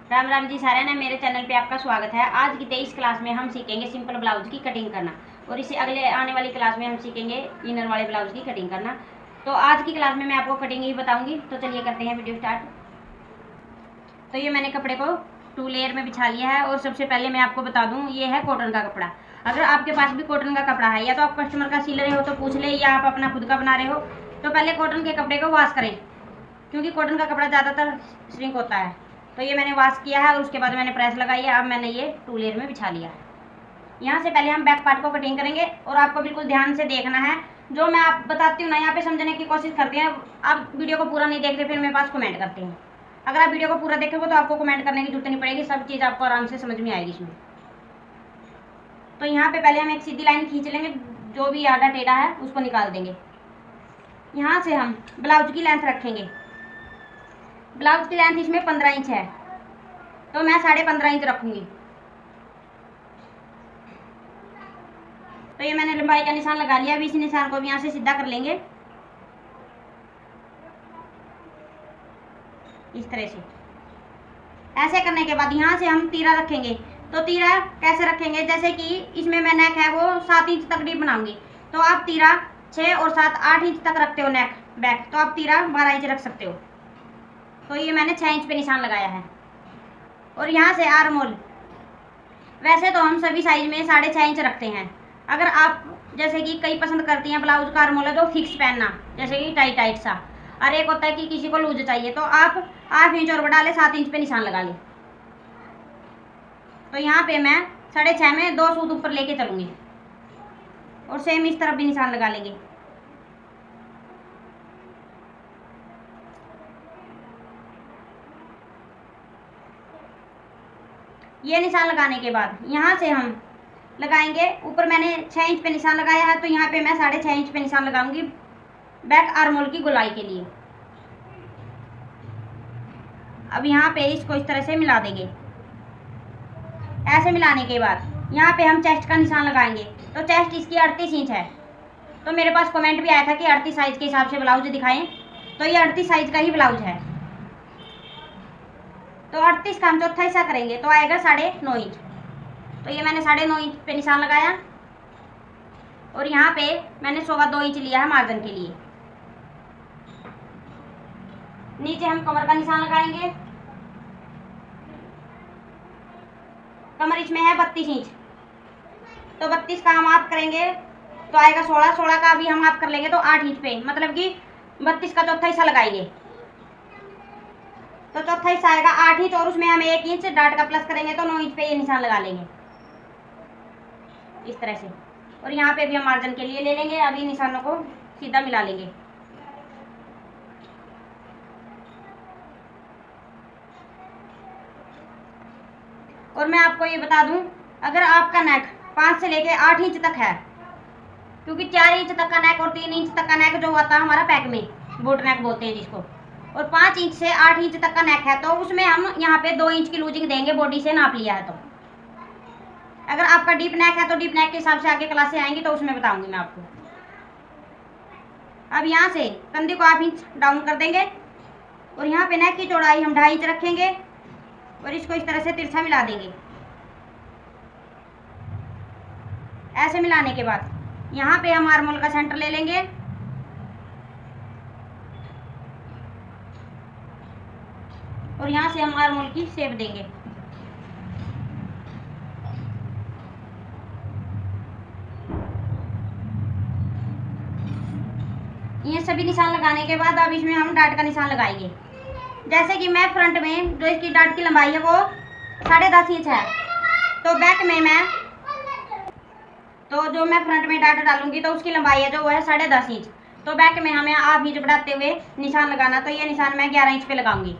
राम राम जी सारे ने मेरे चैनल पे आपका स्वागत है। आज की 23 क्लास में हम सीखेंगे सिंपल ब्लाउज की कटिंग करना और इसी अगले आने वाली क्लास में हम सीखेंगे इनर वाले ब्लाउज की कटिंग करना। तो आज की क्लास में मैं आपको कटिंग ही बताऊंगी। तो चलिए करते हैं वीडियो स्टार्ट। तो ये मैंने कपड़े को 2 लेयर में बिछा लिया है और सबसे पहले मैं आपको बता दूँ, ये है कॉटन का कपड़ा। अगर आपके पास भी कॉटन का कपड़ा है या तो आप कस्टमर का सिल रहे हो तो पूछ ले, या आप अपना खुद का बना रहे हो तो पहले कॉटन के कपड़े को वॉश करें, क्योंकि कॉटन का कपड़ा ज़्यादातर श्रिंक होता है। तो ये मैंने वॉश किया है और उसके बाद मैंने प्रेस लगाई है। अब मैंने ये 2 लेयर में बिछा लिया है। यहाँ से पहले हम बैक पार्ट को कटिंग करेंगे और आपको बिल्कुल ध्यान से देखना है। जो मैं आप बताती हूँ ना, यहाँ पे समझने की कोशिश करते हैं। आप वीडियो को पूरा नहीं देखते फिर मेरे पास कमेंट करते हैं। अगर आप वीडियो को पूरा देखोगे तो आपको कमेंट करने की जरूरत नहीं पड़ेगी, सब चीज़ आपको आराम से समझ में आएगी इसमें। तो यहाँ पे पहले हम एक सीधी लाइन खींच लेंगे, जो भी आधा टेढ़ा है उसको निकाल देंगे। यहाँ से हम ब्लाउज की लेंथ रखेंगे। ब्लाउज की लेंथ इसमें 15 इंच है, तो मैं 15.5 इंच रखूंगी। तो ये मैंने लंबाई का निशान लगा लिया। अभी इस निशान को भी यहाँ से सीधा कर लेंगे इस तरह से। ऐसे करने के बाद यहाँ से हम तीरा रखेंगे। तो तीरा कैसे रखेंगे, जैसे कि इसमें मैं नेक है वो 7 इंच तक डीप बनाऊंगी, तो आप तीरा 6 और 7 8 इंच तक रखते हो नेक बैक, तो आप तीरा 12 इंच रख सकते हो। तो ये मैंने 6 इंच पे निशान लगाया है। और यहाँ से आर्म होल, वैसे तो हम सभी साइज में 6.5 इंच रखते हैं। अगर आप जैसे कि कई पसंद करती हैं ब्लाउज का आर्म होल है तो फिक्स पहनना, जैसे कि टाइट टाइट सा, और एक होता है कि किसी को लूज चाहिए, तो आप 8 इंच और बढ़ा ले, 7 इंच पे निशान लगा ले। तो यहाँ पे मैं 6.5 में 2 सूत ऊपर लेके चलूंगी और सेम इस तरफ भी निशान लगा लेंगे। ये निशान लगाने के बाद यहाँ से हम लगाएंगे ऊपर। मैंने 6 इंच पे निशान लगाया है, तो यहाँ पे मैं 6.5 इंच पे निशान लगाऊंगी बैक आर्म होल की गोलाई के लिए। अब यहाँ पे इसको इस तरह से मिला देंगे। ऐसे मिलाने के बाद यहाँ पे हम चेस्ट का निशान लगाएंगे। तो चेस्ट इसकी 38 इंच है। तो मेरे पास कमेंट भी आया था कि 38 साइज के हिसाब से ब्लाउज दिखाएं, तो ये 38 साइज का ही ब्लाउज है। तो 38 का हम चौथा हिस्सा करेंगे तो आएगा 9.5 इंच। तो ये मैंने 9.5 इंच पे निशान लगाया और यहाँ पे मैंने 2.25 इंच लिया है मार्जिन के लिए। नीचे हम कमर का निशान लगाएंगे। कमर इसमें है 32 इंच, तो 32 का हम आप करेंगे तो आएगा 16 का भी हम आप कर लेंगे तो 8 इंच पे, मतलब कि 32 का चौथा हिस्सा लगाएंगे। तो चौथा हिस्सा आएगा 8 इंच और उसमें हम 1 इंच डाट का प्लस करेंगे तो 9 इंच पे ये निशान लगा लेंगे इस तरह से। और यहाँ पे भी हम मार्जिन के लिए ले लेंगे। अभी निशानों को सीधा मिला लेंगे। और मैं आपको ये बता दूं, अगर आपका नेक 5 से लेके 8 इंच तक है, क्योंकि 4 इंच तक का नेक और 3 इंच तक का नेक जो आता है हमारा पैक में, बोट नेक बोलते हैं जिसको, और 5 इंच से 8 इंच तक का नेक है, तो उसमें हम यहाँ पे 2 इंच की लूजिंग देंगे बॉडी से नाप लिया है। तो अगर आपका डीप नेक है तो डीप नेक के हिसाब से आगे क्लासें आएंगी तो उसमें बताऊंगी मैं आपको। अब यहाँ से कंधे को 8 इंच डाउन कर देंगे और यहाँ पे नेक की चौड़ाई हम 2.5 इंच रखेंगे और इसको इस तरह से तिरछा मिला देंगे। ऐसे मिलाने के बाद यहाँ पे हम आर्म होल का सेंटर ले लेंगे और यहाँ से हम आर्म होल की शेप देंगे। ये सभी निशान लगाने के बाद अब इसमें हम डाट का निशान लगाएंगे। जैसे कि मैं फ्रंट में जो इसकी डाट की लंबाई है वो 10.5 इंच है, तो बैक में जो मैं फ्रंट में डाट डालूंगी तो उसकी लंबाई है जो वो है 10.5 इंच। तो बैक में हमें 8 इंच बढ़ाते हुए निशान लगाना। तो ये निशान मैं 11 इंच पे लगाऊंगी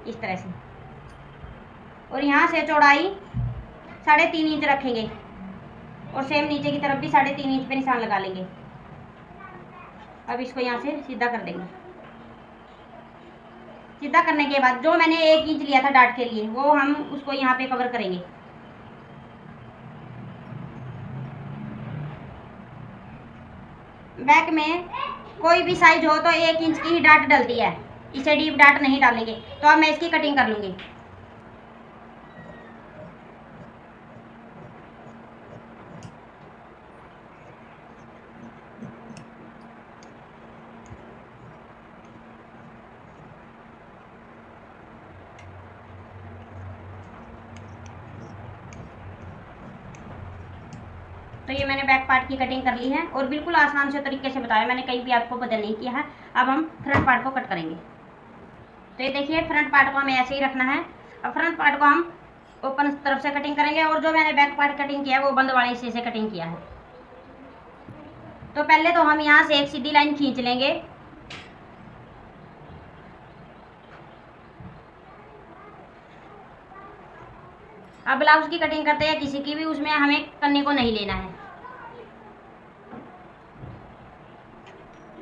इस तरह से। और यहाँ से चौड़ाई 3.5 इंच रखेंगे और सेम नीचे की तरफ भी 3.5 इंच पे निशान लगा लेंगे। अब इसको यहाँ से सीधा कर देंगे। सीधा करने के बाद जो मैंने 1 इंच लिया था डाट के लिए वो हम उसको यहाँ पे कवर करेंगे। बैक में कोई भी साइज हो तो 1 इंच की ही डाट डलती है। इसे डीप डार्ट नहीं डालेंगे। तो अब मैं इसकी कटिंग कर लूँगी। तो ये मैंने बैक पार्ट की कटिंग कर ली है और बिल्कुल आसान से तरीके से बताया मैंने, कहीं भी आपको बदल नहीं किया है। अब हम फ्रंट पार्ट को कट करेंगे। तो ये देखिए फ्रंट पार्ट को हमें ऐसे ही रखना है। अब फ्रंट पार्ट को हम ओपन तरफ से कटिंग करेंगे और जो मैंने बैक पार्ट कटिंग किया है वो बंद वाले हिस्से से कटिंग किया है। तो पहले तो हम यहाँ से एक सीधी लाइन खींच लेंगे। अब ब्लाउज की कटिंग करते हैं किसी की भी, उसमें हमें करने को नहीं लेना है।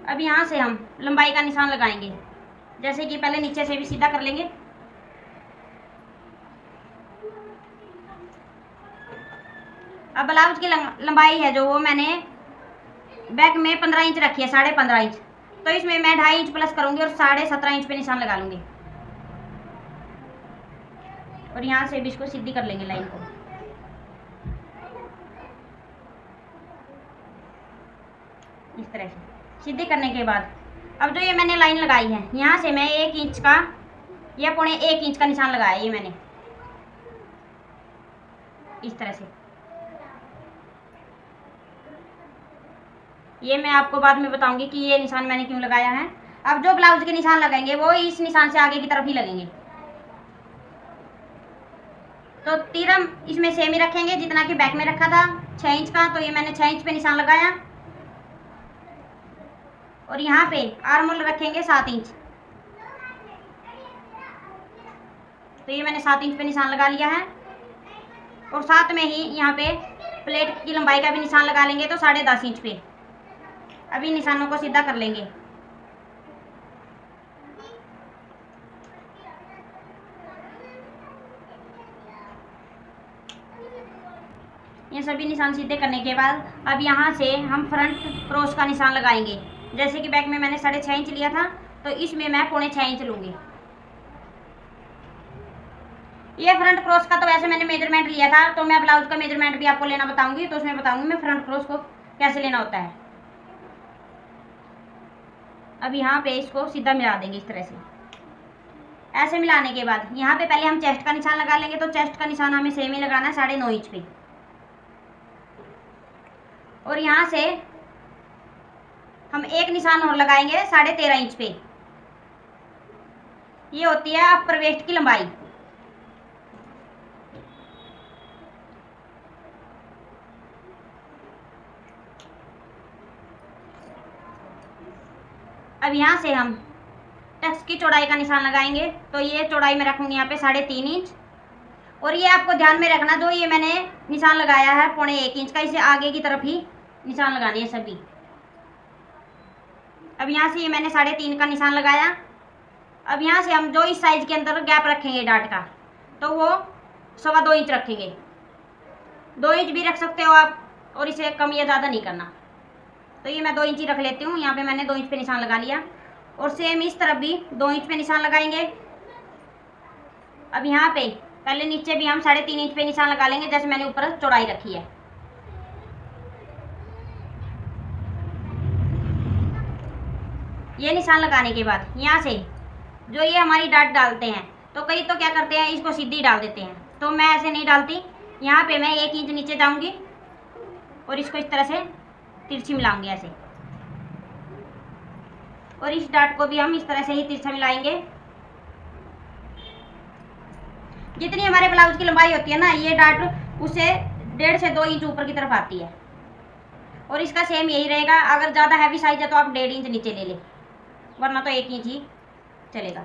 अब यहाँ से हम लंबाई का निशान लगाएंगे, जैसे कि पहले नीचे से भी सीधा कर लेंगे। अब ब्लाउज की लंबाई है जो वो मैंने बैक में 15 इंच रखी है, 15.5 इंच। तो इसमें मैं 2.5 इंच प्लस करूंगी और 17.5 इंच पे निशान लगा लूंगी। और यहाँ से भी इसको सीधी कर लेंगे लाइन को। इस तरह से सीधी करने के बाद अब जो ये मैंने लाइन लगाई है यहाँ से मैं 1 इंच का या 1.25 इंच का निशान लगाया ये मैंने, इस तरह से। ये मैं आपको बाद में बताऊंगी कि ये निशान मैंने क्यों लगाया है। अब जो ब्लाउज के निशान लगाएंगे वो इस निशान से आगे की तरफ ही लगेंगे। तो तीर हम इसमें सेम ही रखेंगे जितना कि बैक में रखा था 6 इंच का। तो ये मैंने 6 इंच पे निशान लगाया और यहाँ पे आर्म होल रखेंगे 7 इंच। तो ये मैंने 7 इंच पे निशान लगा लिया है और साथ में ही यहाँ पे प्लेट की लंबाई का भी निशान लगा लेंगे, तो 10.5 इंच पे। अभी निशानों को सीधा कर लेंगे। ये सभी निशान सीधे करने के बाद अब यहाँ से हम फ्रंट क्रॉस का निशान लगाएंगे। जैसे कि बैक में मैंने 6.5 इंच लिया था तो इसमें मैं 6.25 इंच लूँगी। ये फ्रंट क्रॉस का तो वैसे मैंने मेजरमेंट लिया था, तो मैं ब्लाउज का मेजरमेंट भी आपको लेना बताऊंगी। तो उसमें बताऊंगी मैं फ्रंट क्रॉस को कैसे लेना होता है। अब यहाँ पे इसको सीधा मिला देंगे इस तरह से। ऐसे मिलाने के बाद यहाँ पे पहले हम चेस्ट का निशान लगा लेंगे। तो चेस्ट का निशान हमें सेम ही लगाना है 9.5 इंच पे। और यहाँ से हम एक निशान और लगाएंगे 13.5 इंच पे। ये होती है अपर वेस्ट की लंबाई। अब यहाँ से हम टक्स की चौड़ाई का निशान लगाएंगे। तो ये चौड़ाई में रखूंगी यहाँ पे 3.5 इंच। और ये आपको ध्यान में रखना, जो ये मैंने निशान लगाया है 1.25 इंच का, इसे आगे की तरफ ही निशान लगाने हैं सभी। अब यहाँ से ये मैंने 3.5 का निशान लगाया। अब यहाँ से हम जो इस साइज के अंदर गैप रखेंगे डाट का, तो वो 2.25 इंच रखेंगे। 2 इंच भी रख सकते हो आप, और इसे कम या ज़्यादा नहीं करना। तो ये मैं 2 इंच ही रख लेती हूँ। यहाँ पे मैंने 2 इंच पे निशान लगा लिया और सेम इस तरफ भी 2 इंच पे निशान लगाएंगे। अब यहाँ पे पहले नीचे भी हम 3.5 इंच पे निशान लगा लेंगे, जैसे मैंने ऊपर चौड़ाई रखी है। ये निशान लगाने के बाद यहाँ से जो ये हमारी डाट डालते हैं, तो कई तो क्या करते हैं इसको सीधी डाल देते हैं, तो मैं ऐसे नहीं डालती। यहाँ पे मैं 1 इंच नीचे जाऊंगी और इसको इस तरह से तिरछी मिलाऊंगी ऐसे। और इस डाट को भी हम इस तरह से ही तिरछा मिलाएंगे। जितनी हमारे ब्लाउज की लंबाई होती है ना, ये डाट उससे 1.5 से 2 इंच ऊपर की तरफ आती है। और इसका सेम यही रहेगा। अगर ज़्यादा हैवी साइज है तो आप 1.5 इंच नीचे ले लें, वरना तो 1 इंच ही चलेगा।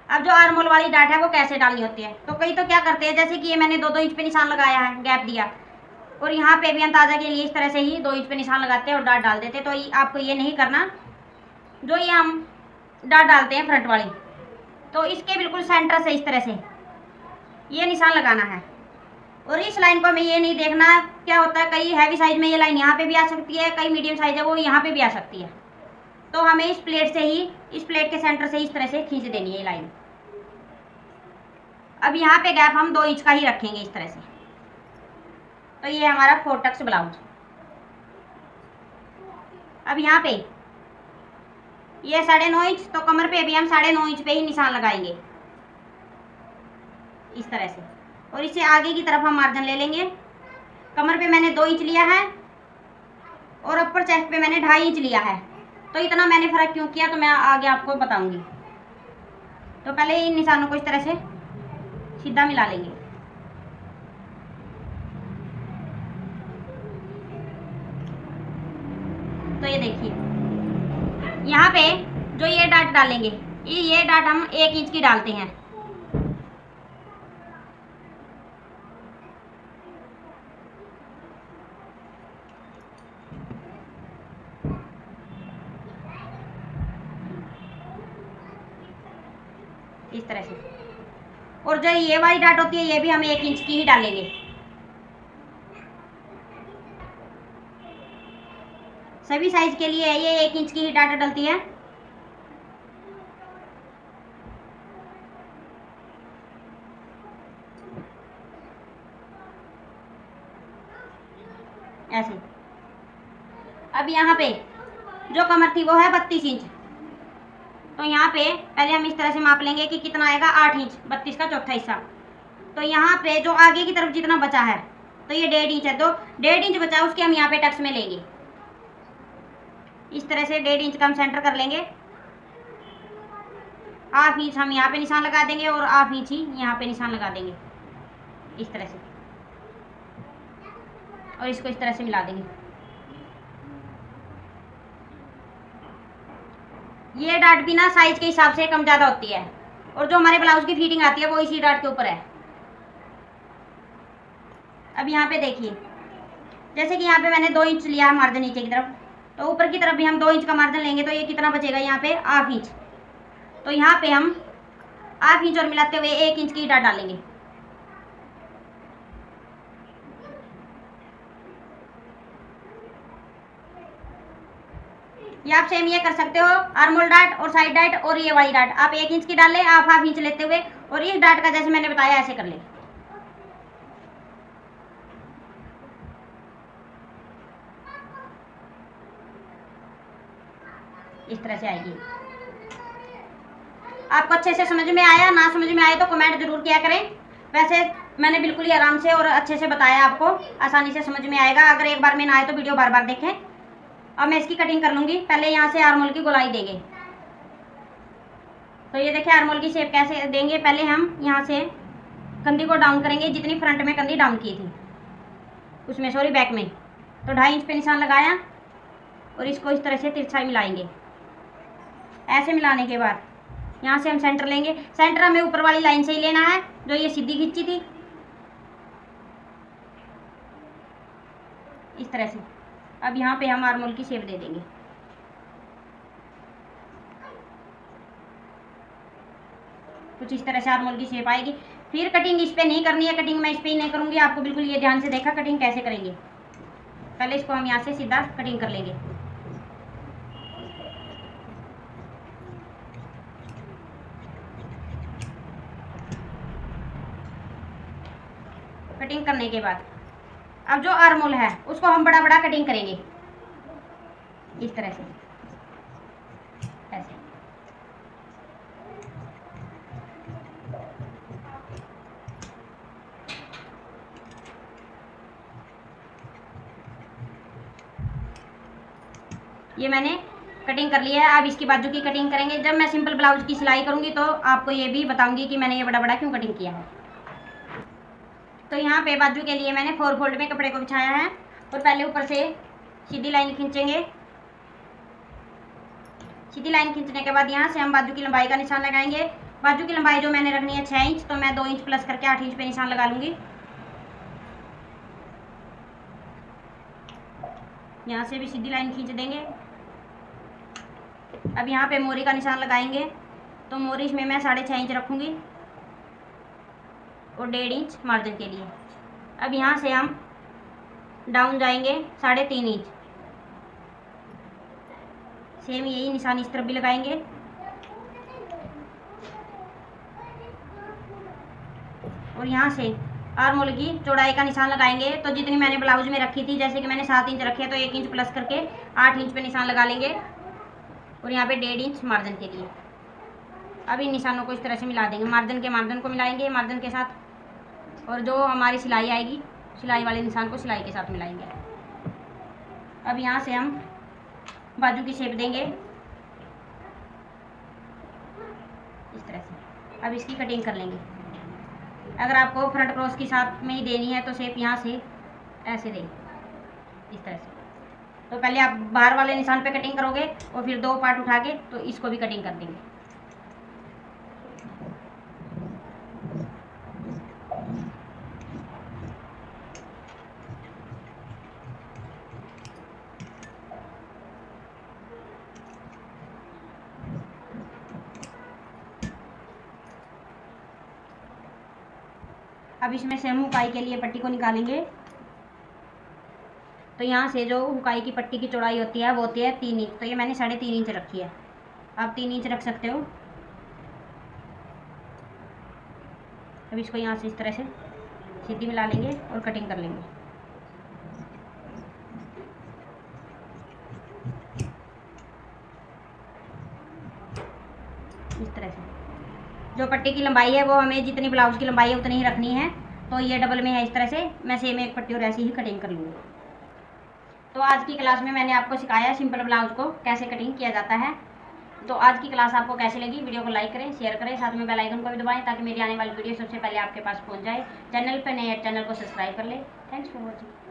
अब जो आर्म होल वाली डाट है वो कैसे डालनी होती है, तो कई तो क्या करते हैं, जैसे कि ये मैंने 2-2 इंच पे निशान लगाया है, गैप दिया, और यहाँ पे भी अंदाजा के लिए इस तरह से ही 2 इंच पे निशान लगाते हैं और डाट डाल देते हैं। तो आपको ये नहीं करना। जो ये हम डाट डालते हैं फ्रंट वाली, तो इसके बिल्कुल सेंटर से इस तरह से ये निशान लगाना है। और इस लाइन को हमें ये नहीं देखना क्या होता है, कई हैवी साइज में ये लाइन यहाँ पे भी आ सकती है, कई मीडियम साइज है वो यहाँ पे भी आ सकती है। तो हमें इस प्लेट से ही, इस प्लेट के सेंटर से इस तरह से खींच देनी है लाइन। अब यहाँ पे गैप हम 2 इंच का ही रखेंगे इस तरह से। तो ये हमारा 4 टक्स ब्लाउज। अब यहाँ पे ये 9.5 इंच, तो कमर पे भी हम 9.5 इंच पे ही निशान लगाएंगे इस तरह से। और इससे आगे की तरफ हम मार्जिन ले लेंगे। कमर पे मैंने 2 इंच लिया है और अपर चेस्ट पे मैंने 2.5 इंच लिया है। तो इतना मैंने फ़र्क क्यों किया तो मैं आगे आपको बताऊंगी। तो पहले इन निशानों को इस तरह से सीधा मिला लेंगे। तो ये देखिए यहाँ पे जो ये डाट डालेंगे, ये डाट हम 1 इंच की डालते हैं। इस तरह से। और जो ये वाली डाट होती है ये भी हम 1 इंच की ही डालेंगे। सभी साइज के लिए ये 1 इंच की ही डाट डलती है। ऐसे। अब यहाँ पे जो कमर थी वो है 32 इंच। तो यहाँ पे पहले हम इस तरह से माप लेंगे कि कितना आएगा, 8 इंच, 32 का चौथा हिस्सा। तो यहाँ पे जो आगे की तरफ जितना बचा है तो ये 1.5 इंच है, तो 1.5 इंच बचा उसके हम यहाँ पे टक्स में लेंगे। इस तरह से 1.5 इंच का हम सेंटर कर लेंगे। 1/2 इंच हम यहाँ पे निशान लगा देंगे और 1/2 इंच ही यहाँ पे निशान लगा देंगे इस तरह से। और इसको इस तरह से मिला देंगे। ये डाट भी ना साइज के हिसाब से कम ज़्यादा होती है और जो हमारे ब्लाउज की फिटिंग आती है वो इसी डाट के ऊपर है। अब यहाँ पे देखिए जैसे कि यहाँ पे मैंने 2 इंच लिया है मार्जिन नीचे की तरफ, तो ऊपर की तरफ भी हम 2 इंच का मार्जिन लेंगे। तो ये कितना बचेगा यहाँ पे, 1/2 इंच। तो यहाँ पे हम 1/2 इंच और मिलाते हुए 1 इंच की डाट डालेंगे। ये आप सेम ये कर सकते हो, आर्मोल डाट और साइड डाट और ये वाली डाट आप 1 इंच की डाल ले, आप 1/2 इंच लेते हुए और इस डाट का जैसे मैंने बताया ऐसे कर ले। इस तरह से आएगी। आपको अच्छे से समझ में आया, ना समझ में आए तो कमेंट जरूर किया करें। वैसे मैंने बिल्कुल ही आराम से और अच्छे से बताया, आपको आसानी से समझ में आएगा। अगर एक बार में ना आए तो वीडियो बार बार देखें। अब मैं इसकी कटिंग कर लूँगी। पहले यहाँ से आर्मोल की गोलाई देंगे। तो ये देखिए आर्मोल की शेप कैसे देंगे। पहले हम यहाँ से कंधी को डाउन करेंगे, जितनी फ्रंट में कंधी डाउन की थी उसमें, सॉरी बैक में। तो 2.5 इंच पे निशान लगाया और इसको इस तरह से तिरछा मिलाएंगे। ऐसे मिलाने के बाद यहाँ से हम सेंटर लेंगे। सेंटर हमें ऊपर वाली लाइन से ही लेना है जो ये सीधी खींची थी, इस तरह से। अब यहाँ पे हम आर्मोल की शेप दे देंगे। कुछ इस तरह से आर्मोल की शेप आएगी। फिर कटिंग इस पे नहीं करनी है, कटिंग मैं इस पे ही नहीं करूँगी। आपको बिल्कुल ये ध्यान से देखा कटिंग कैसे करेंगे। पहले इसको हम यहाँ से सीधा कटिंग कर लेंगे। कटिंग करने के बाद अब जो आर्मोल है उसको हम बड़ा बड़ा कटिंग करेंगे इस तरह से, ऐसे। ये मैंने कटिंग कर लिया है। अब इसकी बाजू की कटिंग करेंगे। जब मैं सिंपल ब्लाउज की सिलाई करूँगी तो आपको ये भी बताऊँगी कि मैंने ये बड़ा बड़ा क्यों कटिंग किया है। तो यहाँ पे बाजू के लिए मैंने 4 फोल्ड में कपड़े को बिछाया है और पहले ऊपर से सीधी लाइन खींचेंगे। सीधी लाइन खींचने के बाद यहाँ से हम बाजू की लंबाई का निशान लगाएंगे। बाजू की लंबाई जो मैंने रखनी है 6 इंच, तो मैं 2 इंच प्लस करके 8 इंच पे निशान लगा लूँगी। यहाँ से भी सीधी लाइन खींच देंगे। अब यहाँ पे मोरी का निशान लगाएंगे। तो मोरी में मैं 6.5 इंच रखूँगी और 1.5 इंच मार्जिन के लिए। अब यहाँ से हम डाउन जाएंगे 3.5 इंच। सेम यही निशान इस तरफ भी लगाएंगे। और यहाँ से आर्म होल की चौड़ाई का निशान लगाएंगे। तो जितनी मैंने ब्लाउज में रखी थी, जैसे कि मैंने 7 इंच रखे तो 1 इंच प्लस करके 8 इंच पे निशान लगा लेंगे। और यहाँ पे 1.5 इंच मार्जिन के लिए। अब इन निशानों को इस तरह से मिला देंगे, मार्जिन को मिलाएंगे मार्जिन के साथ। और जो हमारी सिलाई आएगी, सिलाई वाले निशान को सिलाई के साथ मिलाएंगे। अब यहाँ से हम बाजू की शेप देंगे इस तरह से। अब इसकी कटिंग कर लेंगे। अगर आपको फ्रंट क्रॉस के साथ में ही देनी है तो शेप यहाँ से ऐसे दें इस तरह से। तो पहले आप बाहर वाले निशान पे कटिंग करोगे और फिर 2 पार्ट उठा के तो इसको भी कटिंग कर देंगे। अब इसमें से हम हुकाई के लिए पट्टी को निकालेंगे। तो यहाँ से जो हुकाई की पट्टी की चौड़ाई होती है वो होती है 3 इंच। तो ये मैंने 3.5 इंच रखी है, आप 3 इंच रख सकते हो। अब इसको यहाँ से इस तरह से सीधी मिला लेंगे और कटिंग कर लेंगे। इस तरह से जो पट्टी की लंबाई है वो हमें जितनी ब्लाउज की लंबाई है उतनी ही रखनी है। तो ये डबल में है इस तरह से, मैं सेम एक पट्टी और ऐसी ही कटिंग कर लूँगी। तो आज की क्लास में मैंने आपको सिखाया सिंपल ब्लाउज को कैसे कटिंग किया जाता है। तो आज की क्लास आपको कैसी लगी, वीडियो को लाइक करें, शेयर करें, साथ में बेल आइकन को भी दबाएं ताकि मेरी आने वाली वीडियो सबसे पहले आपके पास पहुंच जाए। चैनल पर नए चैनल को सब्सक्राइब कर लें। Thanks for watching.